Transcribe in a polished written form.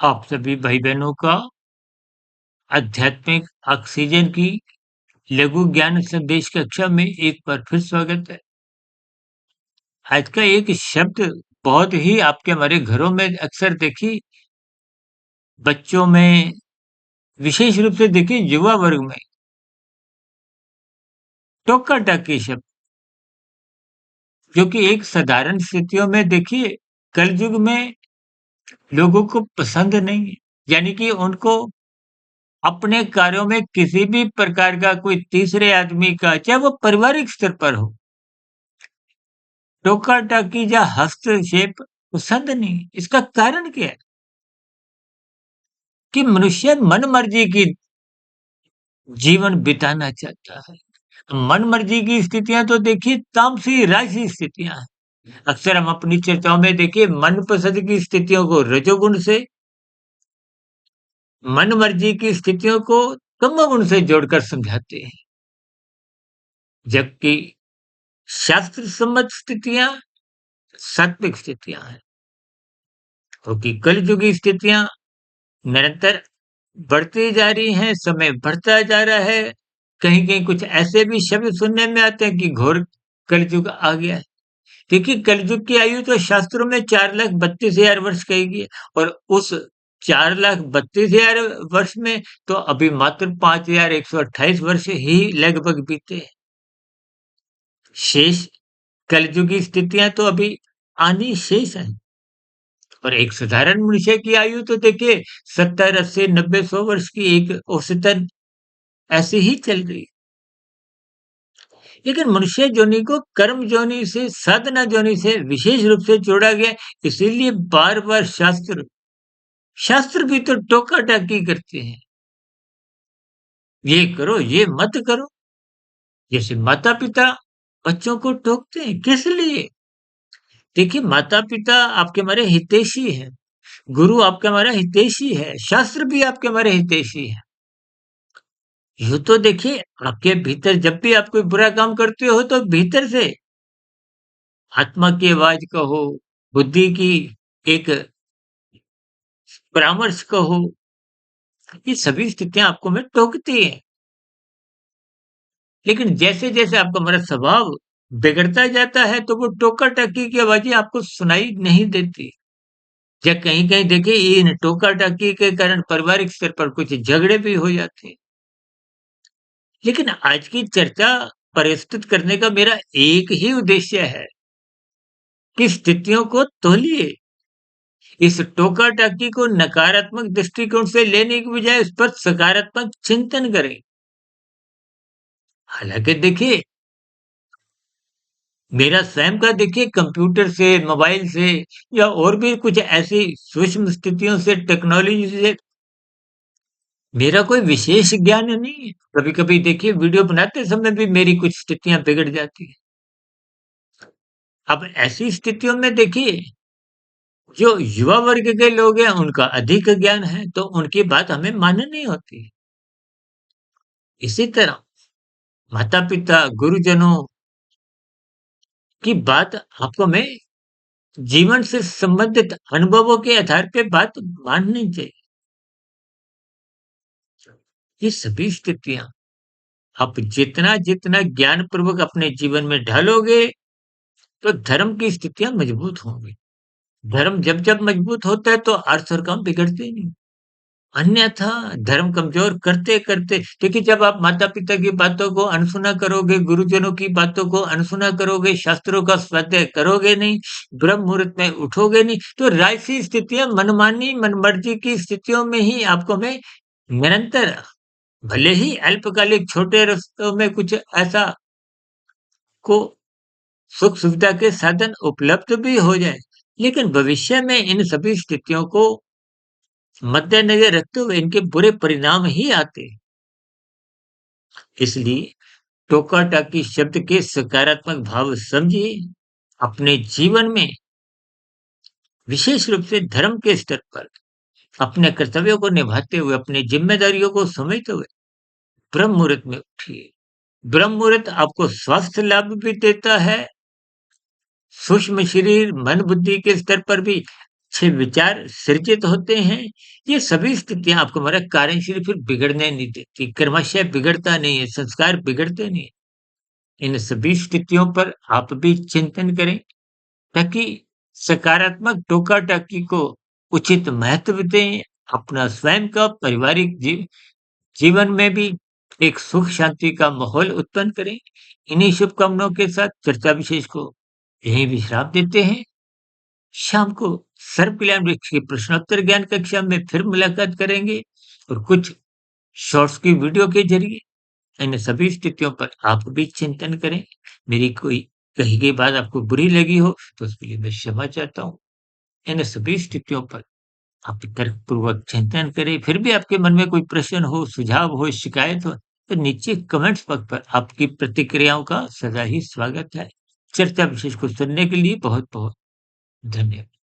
आप सभी भाई-बहनों का आध्यात्मिक ऑक्सीजन की लघु ज्ञान संदेश कक्षा में एक बार फिर स्वागत है। आज का एक शब्द बहुत ही आपके हमारे घरों में अक्सर देखिए बच्चों में, विशेष रूप से देखिए युवा वर्ग में, टोका-टाकी शब्द, जो कि एक साधारण स्थितियों में देखिए कलयुग में लोगों को पसंद नहीं है। यानी कि उनको अपने कार्यों में किसी भी प्रकार का कोई तीसरे आदमी का, चाहे वो पारिवारिक स्तर पर हो, टोका-टाकी या हस्तक्षेप पसंद नहीं। इसका कारण क्या है? कि मनुष्य मनमर्जी की जीवन बिताना चाहता है। मनमर्जी की स्थितियाँ तो देखिए तामसी, राजसी स्थितियाँ हैं। अक्सर हम अपनी चर्चाओं में देखिए मनपसंद की स्थितियों को रजोगुण से, मनमर्जी की स्थितियों को तमोगुण से जोड़कर समझाते हैं। जबकि शास्त्र सम्मत स्थितियाँ सात्विक स्थितियाँ हैं। क्योंकि कलयुगी स्थितियाँ निरंतर बढ़ती जा रही हैं, समय बढ़ता जा रहा है। कहीं-कहीं कुछ ऐसे भी शब्द सुनने में आते हैं कि घोर कलयुग आ गया है। देखिए, कलयुग की आयु तो शास्त्रों में 4,32,000 वर्ष कही गई है और उस 4,32,000 वर्ष में तो अभी मात्र 5,128 वर्ष ही लगभग बीते हैं। शेष कलयुगी स्थितियाँ तो अभी आनी शेष हैं। और एक साधारण मनुष्य की आयु तो देखिए 70, 80, 90, 100 वर्ष की एक औसतन ऐसे ही चल रही है। लेकिन मनुष्य योनि को कर्म योनि से, साधना योनि से विशेष रूप से जोड़ा गया है। इसीलिए बार-बार शास्त्र शास्त्र भी तो टोका-टाकी करते हैं। ये करो, ये मत करो। जैसे माता-पिता बच्चों को टोकते हैं, किस लिए? देखिए, माता-पिता आपके हमारे हितैषी हैं, गुरु आपका हमारा हितैषी है, शास्त्र भी आपके हमारे हितैषी है। यूँ तो देखिए, आपके भीतर जब भी आप कोई बुरा काम करते हो तो भीतर से आत्मा की आवाज़ कहो, बुद्धि की एक परामर्श कहो, ये सभी स्थितियाँ आपको में टोकती हैं। लेकिन जैसे-जैसे आपका हमारा स्वभाव बिगड़ता जाता है तो वो टोका-टाकी की आवाज़ें आपको सुनाई नहीं देती। या कहीं-कहीं देखिए इन टोका-टाकी के कारण पारिवारिक स्तर पर कुछ झगड़े भी हो जाते हैं। लेकिन आज की चर्चा प्रस्तुत करने का मेरा एक ही उद्देश्य है कि स्थितियों को तौलिए। इस टोका-टाकी को नकारात्मक दृष्टिकोण से लेने की बजाय उस पर सकारात्मक चिंतन करें। हालाँकि देखिए, मेरा स्वयं का देखिए कंप्यूटर से, मोबाइल से या और भी कुछ ऐसी सूक्ष्म स्थितियों से, टेक्नोलॉजी से मेरा कोई विशेष ज्ञान नहीं है। कभी-कभी देखिए वीडियो बनाते समय भी मेरी कुछ स्थितियाँ बिगड़ जाती हैं। अब ऐसी स्थितियों में देखिए, जो युवा वर्ग के लोग हैं उनका अधिक ज्ञान है, तो उनकी बात हमें माननी होती है। इसी तरह माता-पिता, गुरुजनों की बात आपको में जीवन से संबंधित अनुभवों के आधार पे बात माननी चाहिए। ये सभी स्थितियाँ आप जितना-जितना ज्ञानपूर्वक अपने जीवन में ढालोगे, तो धर्म की स्थितियाँ मजबूत होंगी। धर्म जब-जब मजबूत होता है तो अर्थ और काम बिगड़ते नहीं। अन्यथा धर्म कमज़ोर करते-करते देखिए जब आप माता-पिता की बातों को अनसुना करोगे, गुरुजनों की बातों को अनसुना करोगे, शास्त्रों का स्वाध्याय करोगे नहीं, ब्रह्म मुहूर्त में उठोगे नहीं, तो राजसी स्थितियाँ मनमानी, मनमर्जी की स्थितियों में ही आपको में निरंतर भले ही अल्पकालिक छोटे रास्तों में कुछ ऐसा को सुख-सुविधा के साधन उपलब्ध भी हो जाएँ, लेकिन भविष्य में इन सभी स्थितियों को मद्देनज़र रखते हुए इनके बुरे परिणाम ही आते हैं। इसलिए टोका-टाकी शब्द के सकारात्मक भाव समझिए, अपने जीवन में विशेष रूप से धर्म के स्तर पर अपने कर्तव्यों को निभाते हुए, अपनी ज़िम्मेदारियों को समझते हुए ब्रह्म मुहूर्त में उठिए। ब्रह्म मुहूर्त आपको स्वास्थ्य लाभ भी देता है, सूक्ष्म शरीर, मन, बुद्धि के स्तर पर भी अच्छे विचार सृजित होते हैं। ये सभी स्थितियाँ आपको हमारा कार्यशील फिर बिगड़ने नहीं देती, कर्मशः बिगड़ता नहीं है, संस्कार बिगड़ते नहीं हैं। इन सभी स्थितियों पर आप भी चिंतन करें ताकि सकारात्मक टोका-टाकी को उचित महत्व दें, अपना स्वयं का पारिवारिक जीवन में भी एक सुख शांति का माहौल उत्पन्न करें। इन्हीं शुभकामनाओं के साथ चर्चा विशेष को यहीं विश्राम देते हैं। शाम को सर्व कल्याण वृक्ष की प्रश्नोत्तर ज्ञान कक्षा में फिर मुलाकात करेंगे और कुछ शॉर्ट्स की वीडियो के जरिए इन सभी स्थितियों पर आप भी चिंतन करें। मेरी कोई कही गई बात आपको बुरी लगी हो तो उसके लिए मैं क्षमा चाहता हूँ। इन सभी स्थितियों पर आप तर्कपूर्वक चिंतन करें। फिर भी आपके मन में कोई प्रश्न हो, सुझाव हो, शिकायत हो तो नीचे कमेंट्स बॉक्स पर आपकी प्रतिक्रियाओं का सदा ही स्वागत है। चर्चा विशेष को सुनने के लिए बहुत-बहुत धन्यवाद।